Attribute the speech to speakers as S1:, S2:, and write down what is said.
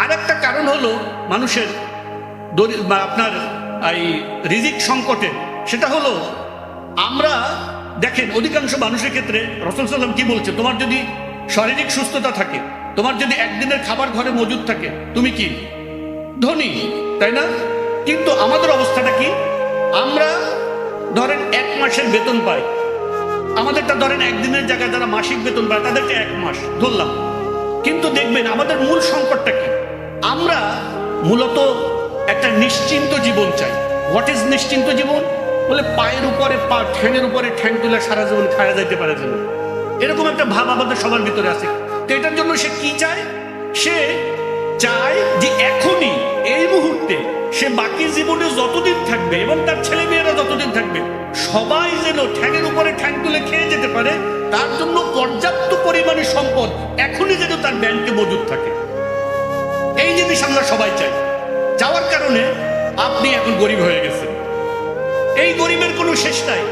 S1: আর একটা কারণ হলো মানুষের আপনার এই রিজিক সংকটে, সেটা হলো আমরা দেখেন অধিকাংশ মানুষের ক্ষেত্রে রাসূল সাল্লাল্লাহু আলাইহি ওয়াসাল্লাম কি বলছে, তোমার যদি শারীরিক সুস্থতা থাকে, তোমার যদি একদিনের খাবার ঘরে মজুদ থাকে, তুমি কি ধনী, তাই না? কিন্তু আমাদের অবস্থাটা কি? আমরা ধরেন 1 মাসের বেতন পাই, আমাদেরটা ধরেন একদিনের জায়গায় যারা মাসিক বেতন পায় তাদেরকে 1 মাস ধরলাম। কিন্তু দেখবেন আমাদের মূল সংকটটা কি? আমরা মূলত একটা নিশ্চিন্ত জীবন চাই। হোয়াট ইজ নিশ্চিন্ত জীবন? বলে পায়ের উপরে পা, ঠ্যাঙের উপরে ঠ্যাং তুলে সারা জীবন খাওয়া যাইতে পারে যেন, এরকম একটা ভাব আমাদের সবার ভিতরে আছে। তো এটার জন্য সে কি চায়? সে চায় যে এখনই এই মুহূর্তে সে বাকি জীবনে যতদিন থাকবে এবং তার ছেলে মেয়েরা যতদিন থাকবে সবাই যেন ঠ্যাঙের উপরে ঠ্যাং তুলে খেয়ে যেতে পারে, তার জন্য পর্যাপ্ত পরিমাণে সম্পদ এখনই যেন তার ব্যাংকে মজুদ থাকে। এই জিনিস আমরা সবাই চাই। যাওয়ার কারণে আপনি এখন গরিব হয়ে গেছেন। এই গরিবের কোনো শেষ নাই।